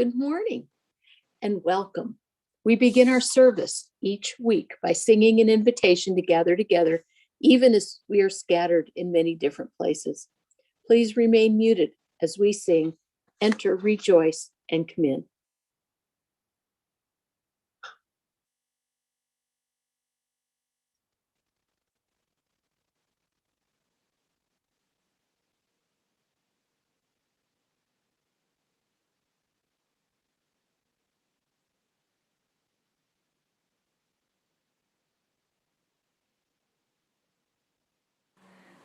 Good morning and welcome. We begin our service each week by singing an invitation to gather together, even as we are scattered in many different places. Please remain muted as we sing, Enter, Rejoice, and Come In.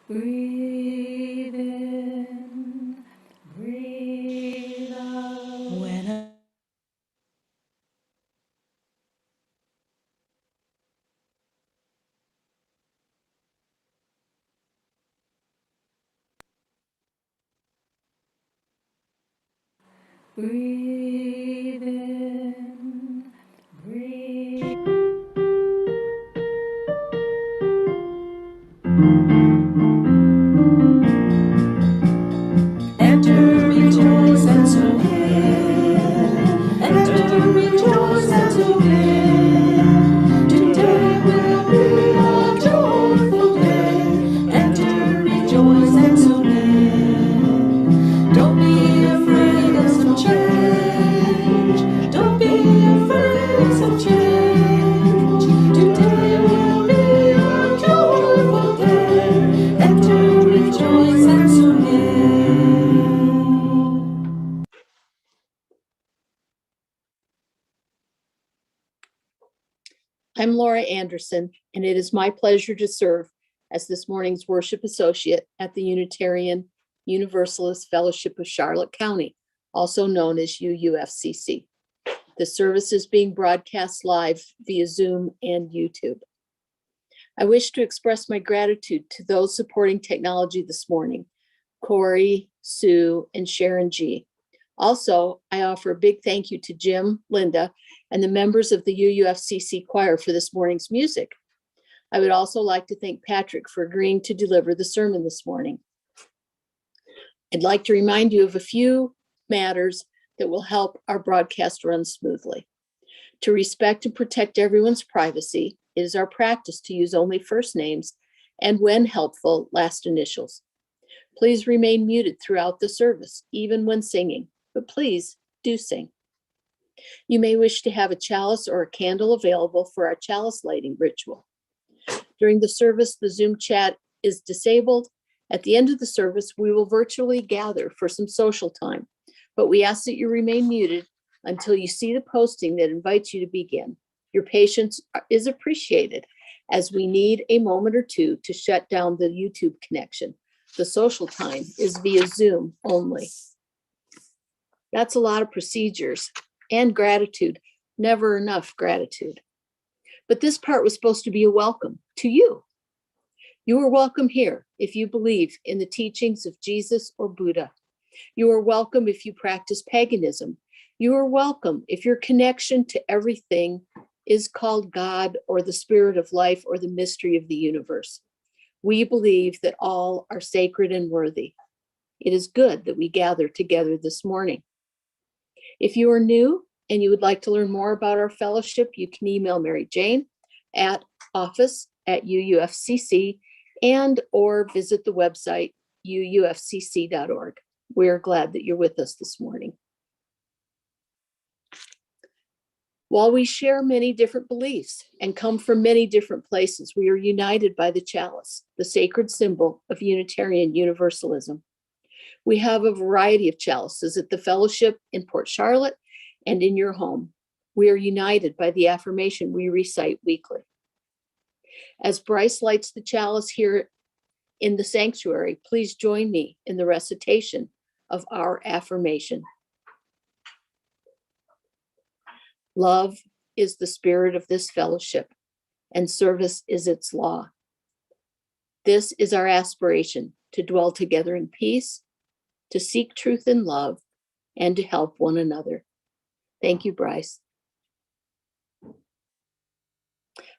Breathe in, breathe out. Breathe in, breathe. Enter, rejoice, and so in. Enter, rejoice, and so in. Today will be a joyful day. Enter, rejoice, and so in. Don't be afraid of some change. Don't be afraid of some change. Today will be a joyful day. Enter, rejoice, and so in. I'm Laura Anderson, and it is my pleasure to serve as this morning's worship associate at the Unitarian Universalist Fellowship of Charlotte County, also known as UUFCC. The service is being broadcast live via Zoom and YouTube. I wish to express my gratitude to those supporting technology this morning, Corey, Sue, and Sharon G. Also, I offer a big thank you to Jim, Linda, and the members of the UUFCC choir for this morning's music. I would also like to thank Patrick for agreeing to deliver the sermon this morning. I'd like to remind you of a few matters that will help our broadcast run smoothly. To respect and protect everyone's privacy, it is our practice to use only first names and, when helpful, last initials. Please remain muted throughout the service, even when singing, but please do sing. You may wish to have a chalice or a candle available for our chalice lighting ritual. During the service, the Zoom chat is disabled. At the end of the service, we will virtually gather for some social time, but we ask that you remain muted until you see the posting that invites you to begin. Your patience is appreciated, as we need a moment or two to shut down the YouTube connection. The social time is via Zoom only. That's a lot of procedures and gratitude, never enough gratitude. But this part was supposed to be a welcome to you. You are welcome here if you believe in the teachings of Jesus or Buddha. You are welcome if you practice paganism. You are welcome if your connection to everything is called God or the spirit of life or the mystery of the universe. We believe that all are sacred and worthy. It is good that we gather together this morning. If you are new and you would like to learn more about our fellowship, you can email Mary Jane at office@uufcc and or visit the website uufcc.org. We're glad that you're with us this morning. While we share many different beliefs and come from many different places, we are united by the chalice, the sacred symbol of Unitarian Universalism. We have a variety of chalices at the fellowship in Port Charlotte and in your home. We are united by the affirmation we recite weekly. As Bryce lights the chalice here in the sanctuary, please join me in the recitation of our affirmation. Love is the spirit of this fellowship, and service is its law. This is our aspiration, to dwell together in peace, to seek truth in love, and to help one another. Thank you, Bryce.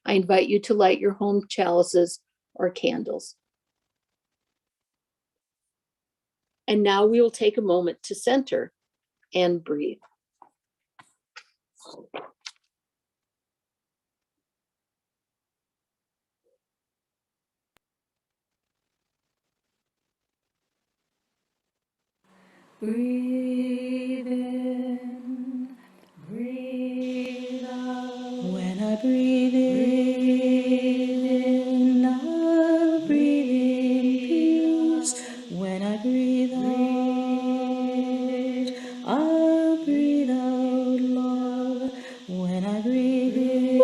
I invite you to light your home chalices or candles. And now we will take a moment to center and breathe. Breathe in, breathe out. When I breathe in, I'll breathe in peace. When I breathe out, I'll breathe out love. When I breathe in,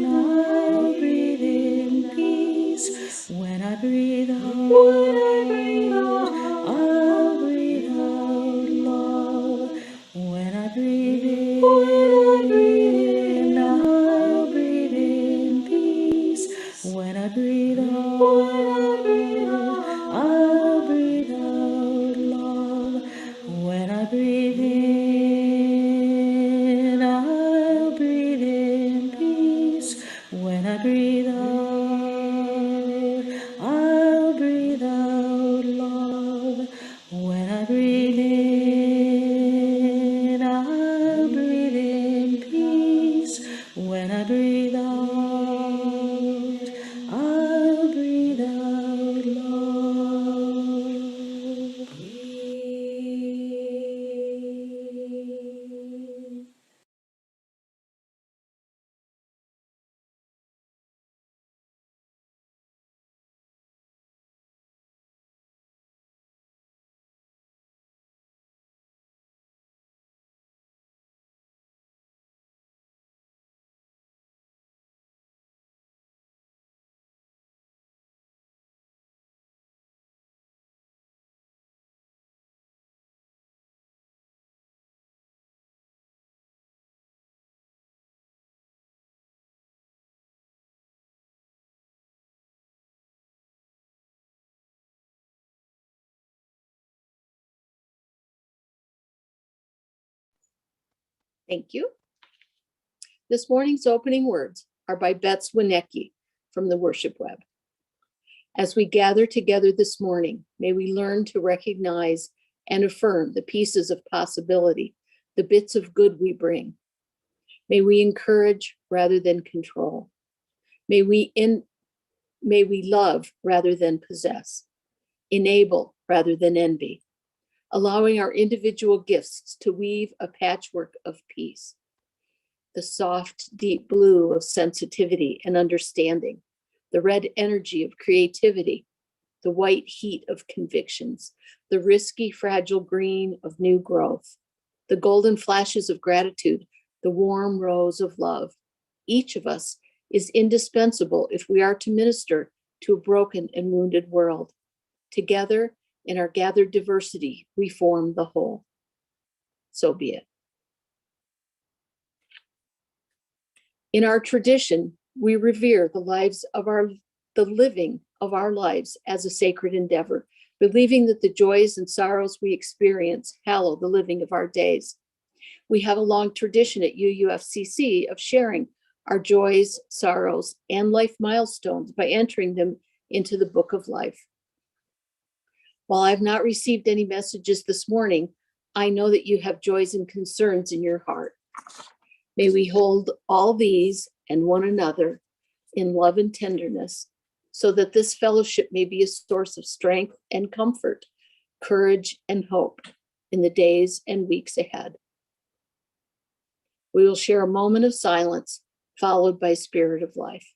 I'll breathe in peace. When I breathe out, I'll breathe out love. When I breathe in, I'll breathe in peace. When I breathe out, I'll breathe out love. When I breathe in, I'll breathe in peace. When I breathe out, I'll breathe out love. When I breathe in, I'll breathe in peace. When I breathe out, I'll breathe out love. Breathe. Thank you. This morning's opening words are by Bets Winecki from the Worship Web. As we gather together this morning, may we learn to recognize and affirm the pieces of possibility, the bits of good we bring. May we encourage rather than control. May we love rather than possess, enable rather than envy, allowing our individual gifts to weave a patchwork of peace. The soft, deep blue of sensitivity and understanding, the red energy of creativity, the white heat of convictions, the risky, fragile green of new growth, the golden flashes of gratitude, the warm rose of love. Each of us is indispensable if we are to minister to a broken and wounded world. Together, in our gathered diversity, we form the whole. So be it. In our tradition, we revere the living of our lives as a sacred endeavor, believing that the joys and sorrows we experience hallow the living of our days. We have a long tradition at UUFCC of sharing our joys, sorrows, and life milestones by entering them into the book of life. While I've not received any messages this morning, I know that you have joys and concerns in your heart. May we hold all these and one another in love and tenderness, so that this fellowship may be a source of strength and comfort, courage and hope in the days and weeks ahead. We will share a moment of silence, followed by Spirit of Life.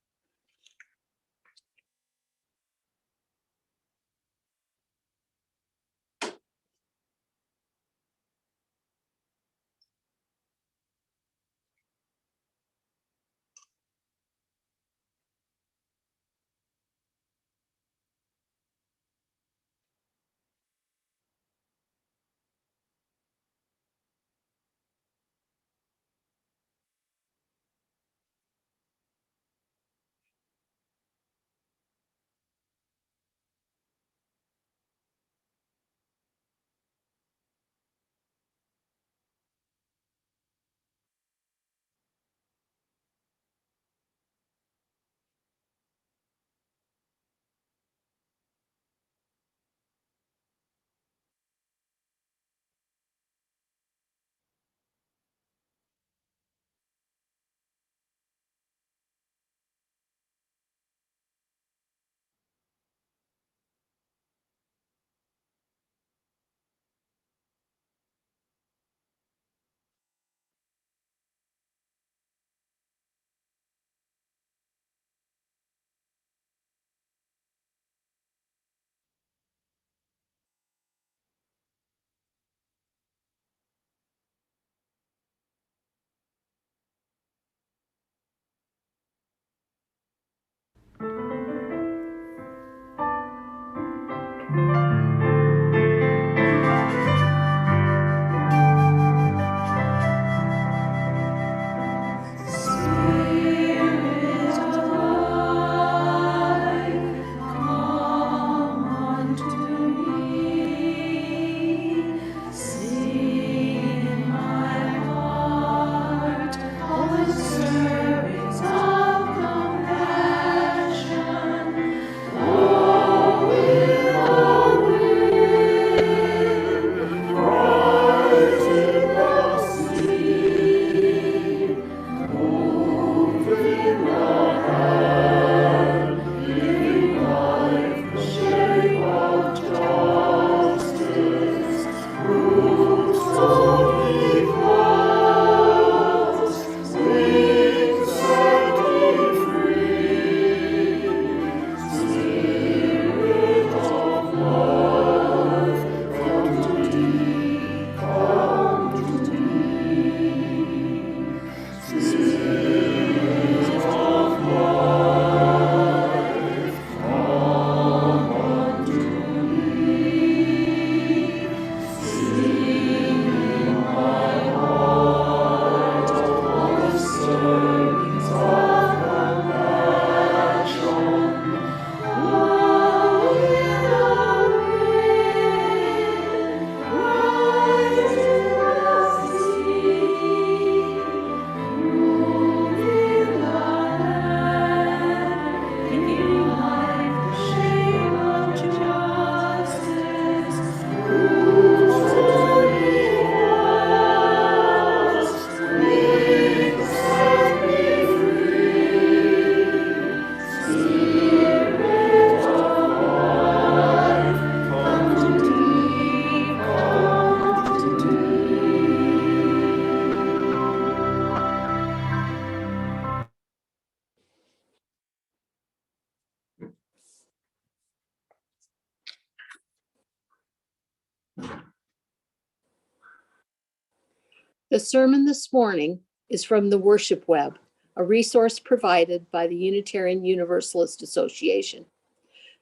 The sermon this morning is from the Worship Web, a resource provided by the Unitarian Universalist Association.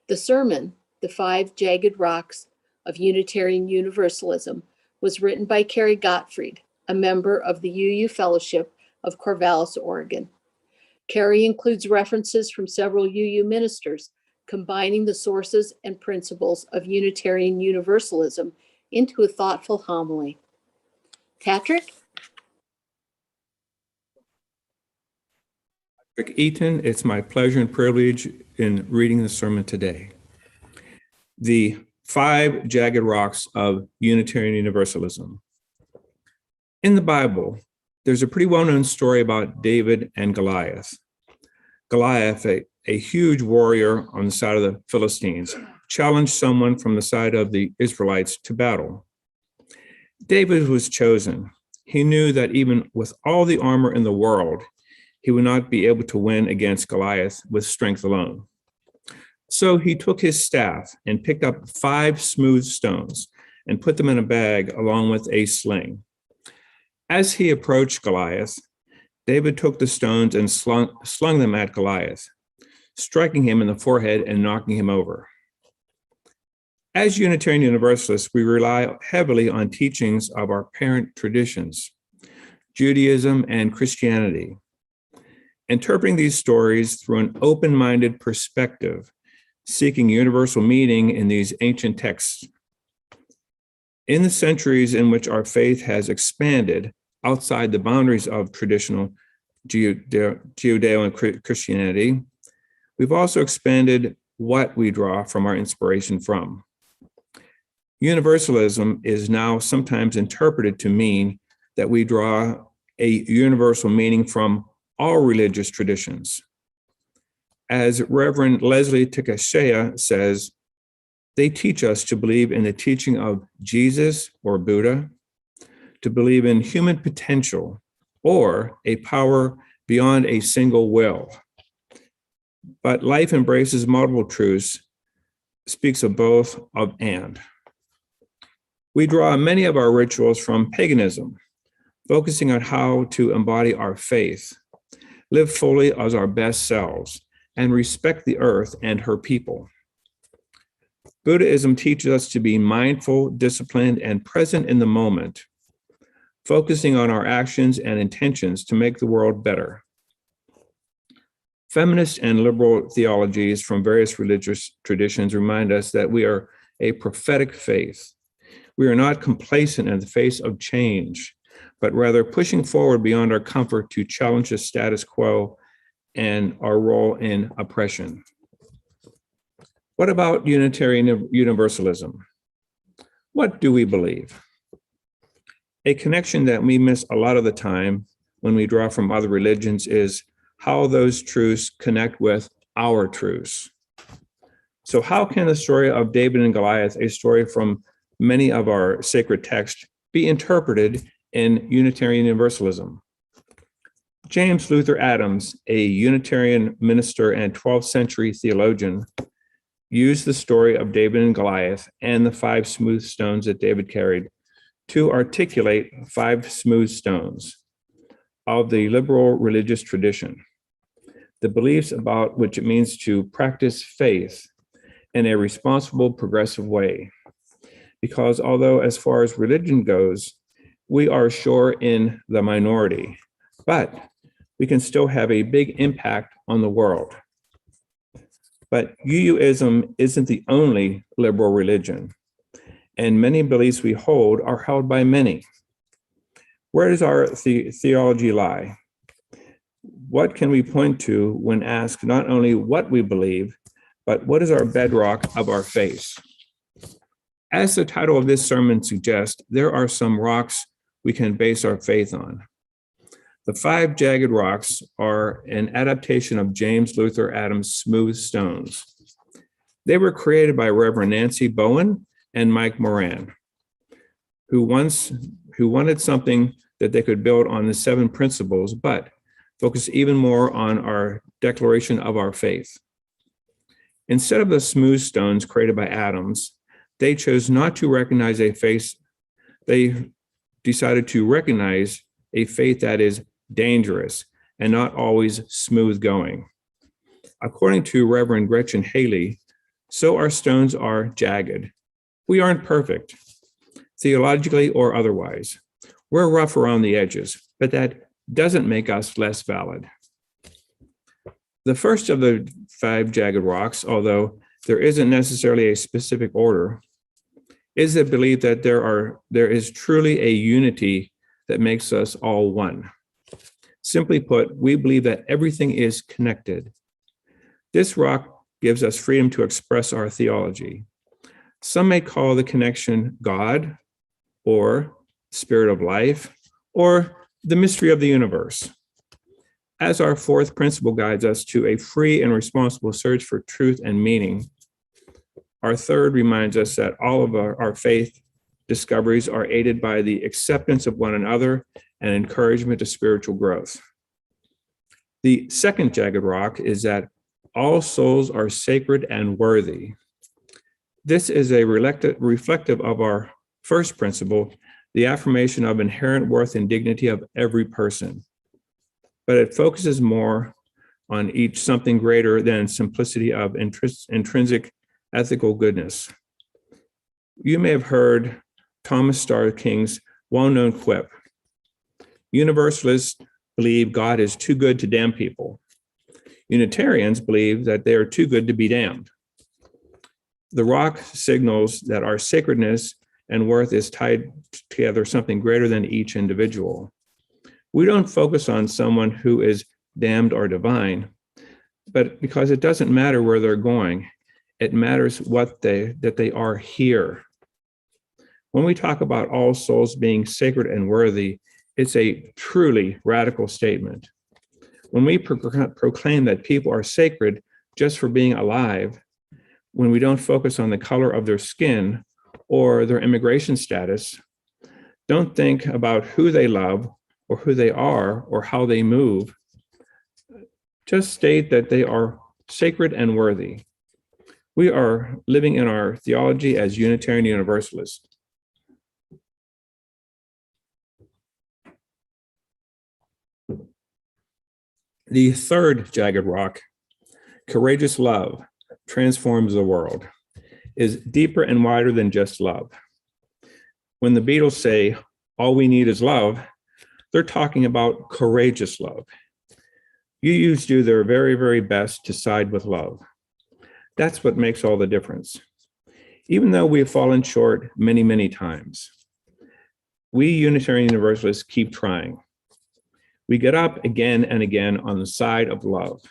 The sermon, The Five Jagged Rocks of Unitarian Universalism, was written by Carrie Gottfried, a member of the UU Fellowship of Corvallis, Oregon. Carrie includes references from several UU ministers, combining the sources and principles of Unitarian Universalism into a thoughtful homily. Patrick? Patrick Eaton, it's my pleasure and privilege in reading the sermon today. The Five Jagged Rocks of Unitarian Universalism. In the Bible, there's a pretty well-known story about David and Goliath. Goliath, a huge warrior on the side of the Philistines, challenged someone from the side of the Israelites to battle. David was chosen. He knew that even with all the armor in the world, he would not be able to win against Goliath with strength alone. So he took his staff and picked up 5 smooth stones and put them in a bag along with a sling. As he approached Goliath, David took the stones and slung them at Goliath, striking him in the forehead and knocking him over. As Unitarian Universalists, we rely heavily on teachings of our parent traditions, Judaism and Christianity. Interpreting these stories through an open-minded perspective, seeking universal meaning in these ancient texts. In the centuries in which our faith has expanded outside the boundaries of traditional Judeo and Christianity, we've also expanded what we draw from our inspiration from. Universalism is now sometimes interpreted to mean that we draw a universal meaning from all religious traditions. As Reverend Leslie Tikashaya says, they teach us to believe in the teaching of Jesus or Buddha, to believe in human potential or a power beyond a single will. But life embraces multiple truths, speaks of both of and. We draw many of our rituals from paganism, focusing on how to embody our faith, live fully as our best selves, and respect the earth and her people. Buddhism teaches us to be mindful, disciplined, and present in the moment, focusing on our actions and intentions to make the world better. Feminist and liberal theologies from various religious traditions remind us that we are a prophetic faith. We are not complacent in the face of change, but rather pushing forward beyond our comfort to challenge the status quo and our role in oppression. What about Unitarian Universalism? What do we believe? A connection that we miss a lot of the time when we draw from other religions is how those truths connect with our truths. So how can the story of David and Goliath, a story from many of our sacred texts, be interpreted in Unitarian Universalism? James Luther Adams, a Unitarian minister and 12th century theologian, used the story of David and Goliath and the 5 smooth stones that David carried to articulate 5 smooth stones of the liberal religious tradition, the beliefs about which it means to practice faith in a responsible, progressive way. Because although as far as religion goes, we are sure in the minority, but we can still have a big impact on the world. But UUism isn't the only liberal religion, and many beliefs we hold are held by many. Where does our theology lie? What can we point to when asked not only what we believe, but what is our bedrock of our faith? As the title of this sermon suggests, there are some rocks we can base our faith on. The 5 jagged rocks are an adaptation of James Luther Adams' smooth stones. They were created by Reverend Nancy Bowen and Mike Moran, who wanted something that they could build on the 7 principles, but focus even more on our declaration of our faith. Instead of the smooth stones created by Adams, they chose not to recognize a faith. They decided to recognize a faith that is dangerous and not always smooth going. According to Reverend Gretchen Haley, so our stones are jagged. We aren't perfect, theologically or otherwise. We're rough around the edges, but that doesn't make us less valid. The first of the 5 jagged rocks, although there isn't necessarily a specific order, is the belief that there is truly a unity that makes us all one. Simply put, we believe that everything is connected. This rock gives us freedom to express our theology. Some may call the connection God, or spirit of life, or the mystery of the universe. As our 4th principle guides us to a free and responsible search for truth and meaning, our 3rd reminds us that all of our faith discoveries are aided by the acceptance of one another and encouragement to spiritual growth. The 2nd jagged rock is that all souls are sacred and worthy. This is a reflective of our 1st principle, the affirmation of inherent worth and dignity of every person. But it focuses more on each something greater than simplicity of intrinsic ethical goodness. You may have heard Thomas Starr King's well-known quip, Universalists believe God is too good to damn people. Unitarians believe that they are too good to be damned. The rock signals that our sacredness and worth is tied together something greater than each individual. We don't focus on someone who is damned or divine, but because it doesn't matter where they're going, it matters that they are here. When we talk about all souls being sacred and worthy, it's a truly radical statement. When we proclaim that people are sacred just for being alive, when we don't focus on the color of their skin or their immigration status, don't think about who they love or who they are or how they move, just state that they are sacred and worthy. We are living in our theology as Unitarian Universalists. The 3rd jagged rock, courageous love, transforms the world. is deeper and wider than just love. When the Beatles say, all we need is love, they're talking about courageous love. UUs do their very, very best to side with love. That's what makes all the difference. Even though we have fallen short many, many times, we Unitarian Universalists keep trying. We get up again and again on the side of love.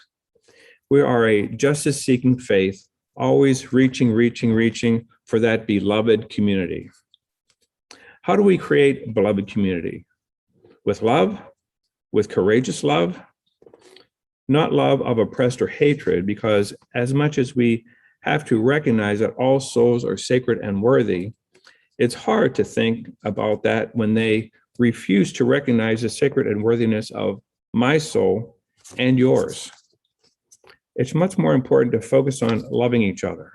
We are a justice-seeking faith, always reaching for that beloved community. How do we create a beloved community? With love, with courageous love, not love of oppressed or hatred, because as much as we have to recognize that all souls are sacred and worthy, it's hard to think about that when they refuse to recognize the sacred and worthiness of my soul and yours. It's much more important to focus on loving each other,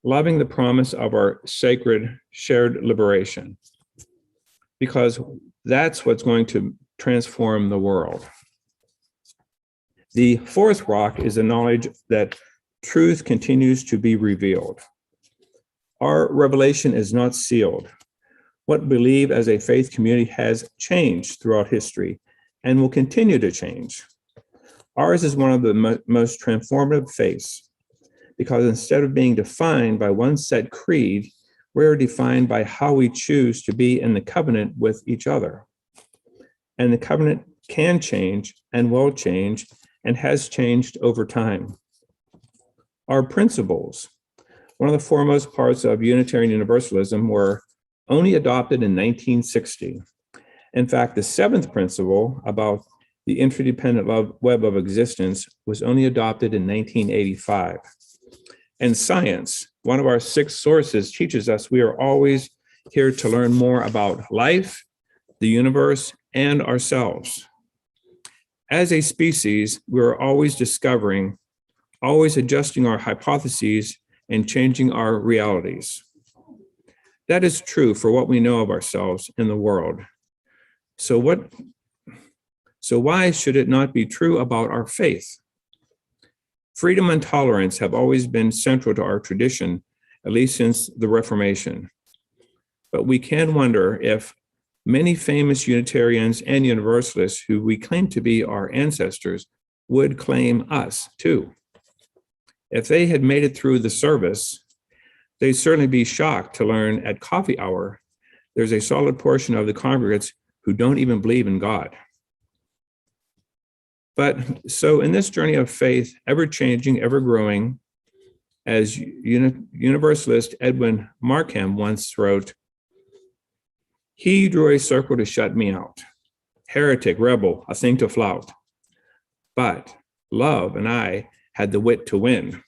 loving the promise of our sacred shared liberation, because that's what's going to transform the world. The fourth rock is the knowledge that truth continues to be revealed. Our revelation is not sealed. What we believe as a faith community has changed throughout history and will continue to change. Ours is one of the most transformative faiths, because instead of being defined by one set creed, we're defined by how we choose to be in the covenant with each other. And the covenant can change and will change and has changed over time. Our principles, one of the foremost parts of Unitarian Universalism, were only adopted in 1960. In fact, the seventh principle about the interdependent web of existence was only adopted in 1985. And science, one of our 6 sources, teaches us we are always here to learn more about life, the universe, and ourselves. As a species, we're always discovering, always adjusting our hypotheses and changing our realities. That is true for what we know of ourselves in the world. So why should it not be true about our faith? Freedom and tolerance have always been central to our tradition, at least since the Reformation. But we can wonder if many famous Unitarians and Universalists who we claim to be our ancestors would claim us too. If they had made it through the service, they'd certainly be shocked to learn at coffee hour, there's a solid portion of the congregants who don't even believe in God. But so in this journey of faith, ever changing, ever growing, as Universalist Edwin Markham once wrote, he drew a circle to shut me out, heretic, rebel, a thing to flout. But love and I had the wit to win.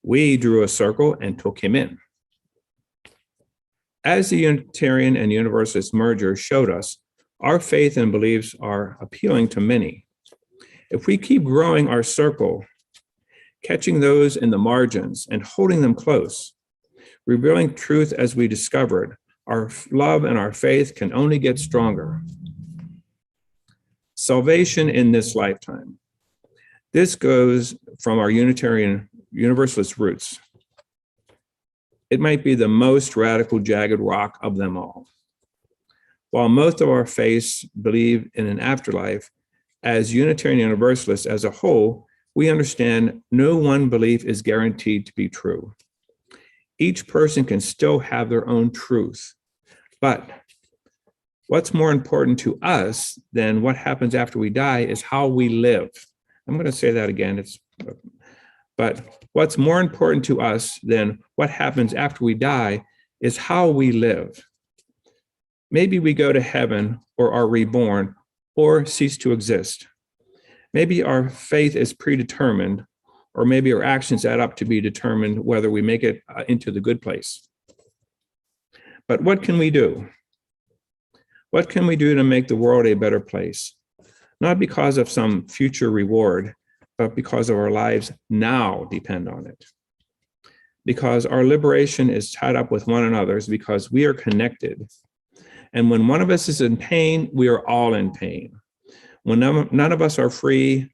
We drew a circle and took him in. As the Unitarian and Universalist merger showed us, our faith and beliefs are appealing to many. If we keep growing our circle, catching those in the margins and holding them close, revealing truth as we discovered, our love and our faith can only get stronger. Salvation in this lifetime. This goes from our Unitarian Universalist roots. It might be the most radical, jagged rock of them all. While most of our faiths believe in an afterlife, as Unitarian Universalists as a whole, we understand no one belief is guaranteed to be true. Each person can still have their own truth. But what's more important to us than what happens after we die is how we live. I'm going to say that again. But what's more important to us than what happens after we die is how we live. Maybe we go to heaven or are reborn or cease to exist. Maybe our faith is predetermined, or maybe our actions add up to be determined whether we make it into the good place. But what can we do? What can we do to make the world a better place? Not because of some future reward, but because of our lives now depend on it. Because our liberation is tied up with one another's, because we are connected. And when one of us is in pain, we are all in pain. When none of us are free,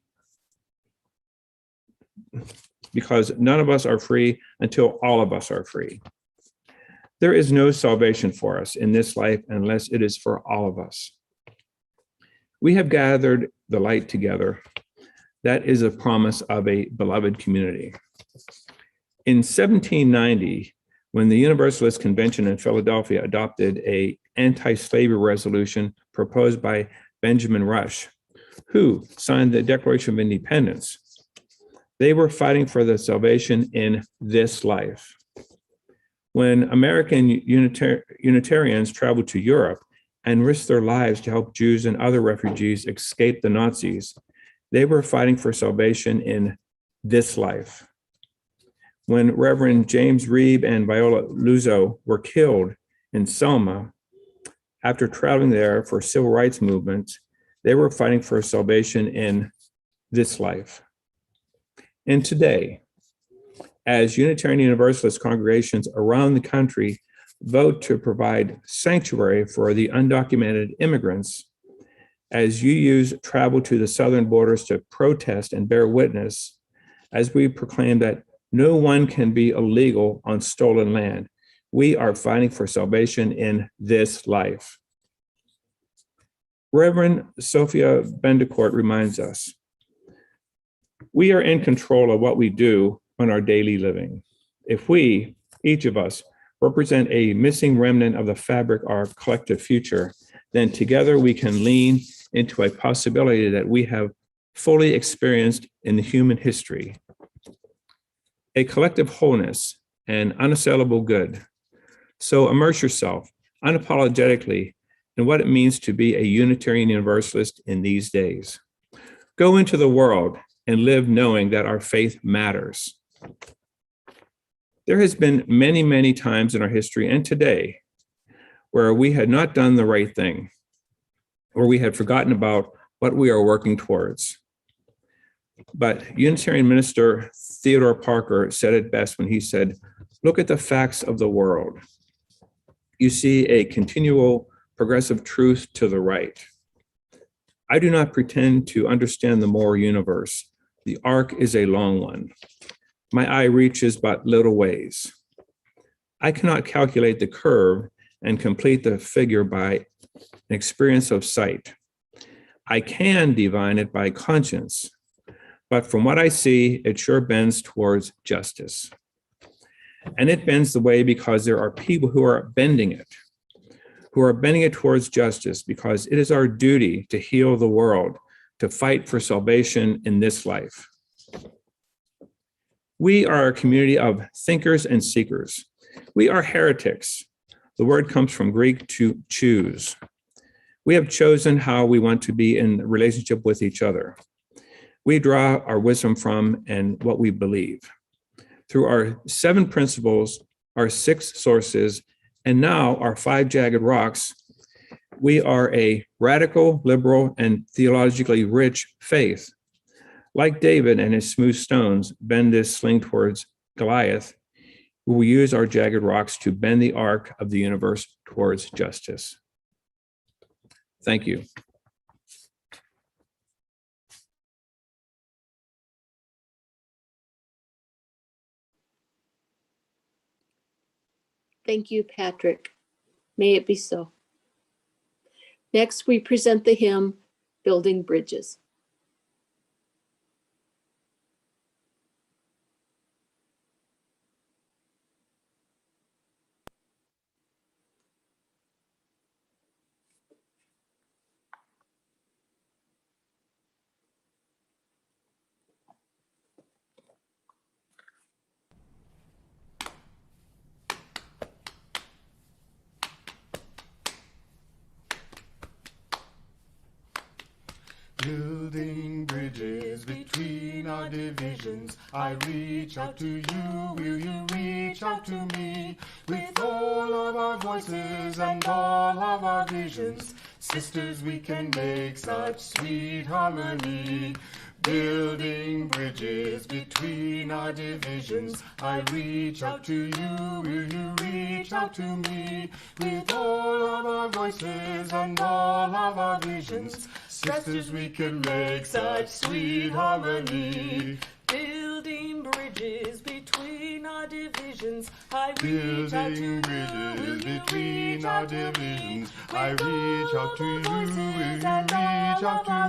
because none of us are free until all of us are free. There is no salvation for us in this life unless it is for all of us. We have gathered the light together. That is a promise of a beloved community. In 1790, when the Universalist Convention in Philadelphia adopted an anti-slavery resolution proposed by Benjamin Rush, who signed the Declaration of Independence, they were fighting for the salvation in this life. When American Unitarians traveled to Europe and risked their lives to help Jews and other refugees escape the Nazis, they were fighting for salvation in this life. When Reverend James Reeb and Viola Luzo were killed in Selma, after traveling there for civil rights movements, they were fighting for salvation in this life. And today, as Unitarian Universalist congregations around the country vote to provide sanctuary for the undocumented immigrants, as UUs travel to the southern borders to protest and bear witness, as we proclaim that no one can be illegal on stolen land, we are fighting for salvation in this life. Reverend Sophia Bendecourt reminds us, we are in control of what we do on our daily living. If we, each of us, represent a missing remnant of the fabric of our collective future, then together we can lean into a possibility that we have fully experienced in the human history, a collective wholeness and unassailable good. So immerse yourself unapologetically in what it means to be a Unitarian Universalist in these days. Go into the world and live knowing that our faith matters. There has been many, many times in our history and today where we had not done the right thing, or we had forgotten about what we are working towards. But Unitarian minister Theodore Parker said it best when he said, look at the facts of the world. You see a continual progressive truth to the right. I do not pretend to understand the moral universe. The arc is a long one. My eye reaches but little ways. I cannot calculate the curve and complete the figure by an experience of sight. I can divine it by conscience, but from what I see, it sure bends towards justice. And it bends the way because there are people who are bending it towards justice, because it is our duty to heal the world, to fight for salvation in this life. We are a community of thinkers and seekers. We are heretics. The word comes from Greek to choose. We have chosen how we want to be in relationship with each other. We draw our wisdom from and what we believe. Through our 7 principles, our 6 sources, and now our 5 jagged rocks, we are a radical, liberal, and theologically rich faith. Like David and his smooth stones bend this sling towards Goliath, we will use our jagged rocks to bend the arc of the universe towards justice. Thank you. Thank you, Patrick. May it be so. Next, we present the hymn, Building Bridges. Building bridges between our divisions, I reach out to you, will you reach out to me? With all of our voices and all of our visions, sisters, we can make such sweet harmony. Building bridges between our divisions, I reach out to you, will you reach out to me? With all of our voices and all of our visions, sisters, we can make such sweet harmony. Building bridges between our divisions, I reach out to you. Will you reach out to me? I reach out to you, will you reach out to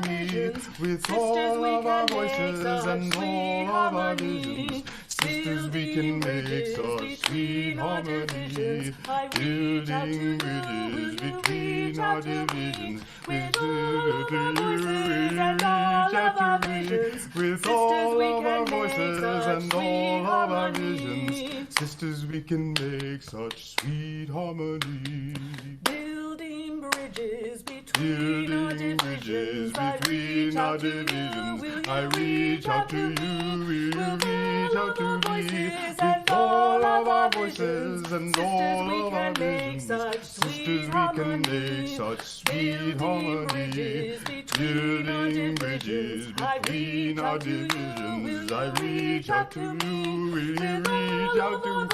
me? With all of our voices and all of our visions, sisters, we can make such sweet harmony. Building bridges between our divisions, with all of our voices and all of our visions, with all of our voices and all of our visions, sisters, we can make such sweet harmony. Building bridges between our divisions, I reach out to you. I reach out to you. Will you reach out to me? With all of our voices and all of our visions, sisters, we can make such sweet harmony. Building bridges between our divisions, I reach out to you. Will you reach out to me?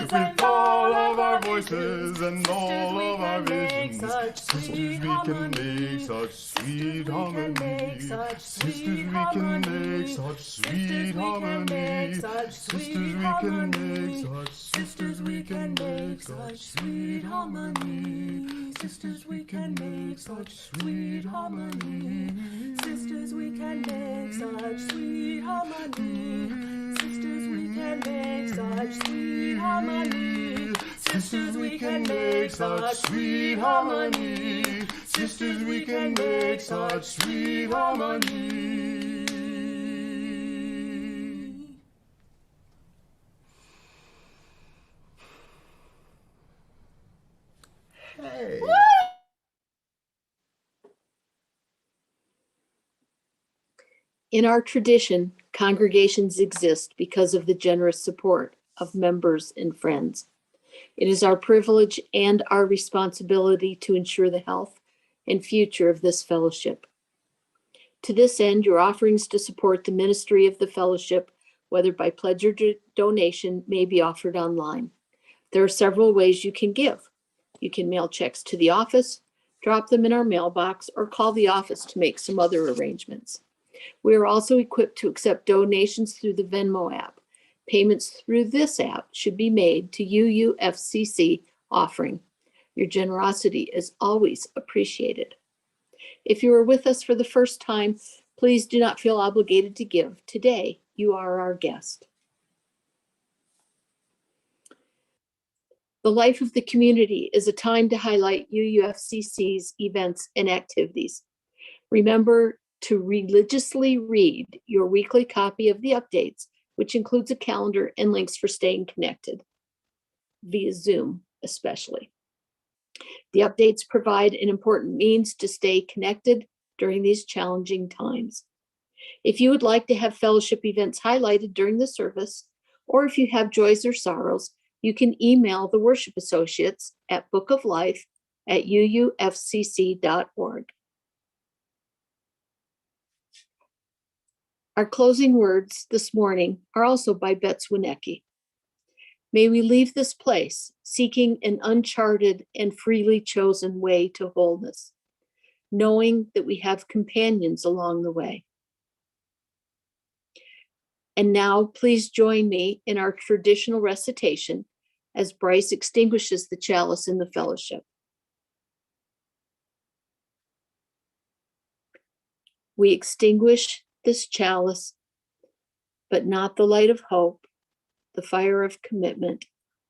With all of our voices and all of our visions, sisters, we can make such sweet harmony. Sisters, we can make such sweet harmony. Sisters, we can make such. Sisters, we can make such sweet harmony. Sisters, we can make such sweet harmony. Sisters, we can make such sweet harmony. Sisters, we can make such sweet harmony. Sisters, we can make such sweet harmony. Sisters, we can make such sweet harmony. Hey. In our tradition, congregations exist because of the generous support of members and friends. It is our privilege and our responsibility to ensure the health and future of this fellowship. To this end, your offerings to support the ministry of the fellowship, whether by pledge or donation, may be offered online. There are several ways you can give. You can mail checks to the office, drop them in our mailbox, or call the office to make some other arrangements. We are also equipped to accept donations through the Venmo app. Payments through this app should be made to UUFCC offering. Your generosity is always appreciated. If you are with us for the first time, please do not feel obligated to give. Today, you are our guest. The life of the community is a time to highlight UUFCC's events and activities. Remember to religiously read your weekly copy of the updates, which includes a calendar and links for staying connected, via Zoom especially. The updates provide an important means to stay connected during these challenging times. If you would like to have fellowship events highlighted during the service, or if you have joys or sorrows, you can email the worship associates at bookoflife@uufcc.org. Our closing words this morning are also by Bets Winnecki. May we leave this place seeking an uncharted and freely chosen way to wholeness, knowing that we have companions along the way. And now please join me in our traditional recitation as Bryce extinguishes the chalice in the fellowship. We extinguish this chalice, but not the light of hope, the fire of commitment,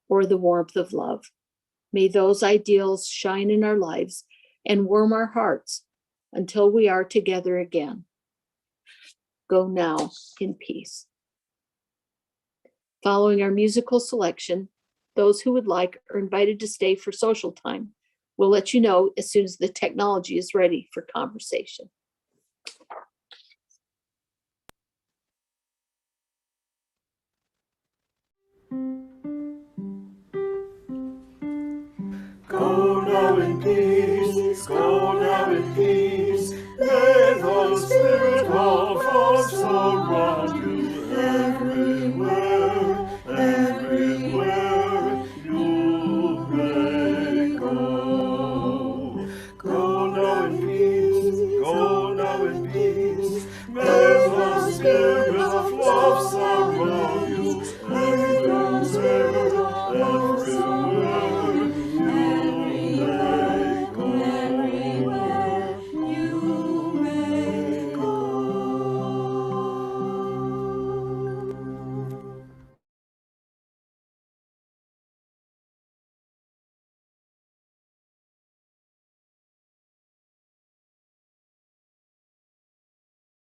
or the warmth of love. May those ideals shine in our lives and warm our hearts until we are together again. Go now in peace. Following our musical selection, those who would like are invited to stay for social time. We'll let you know as soon as the technology is ready for conversation. Go now in peace, go now in peace.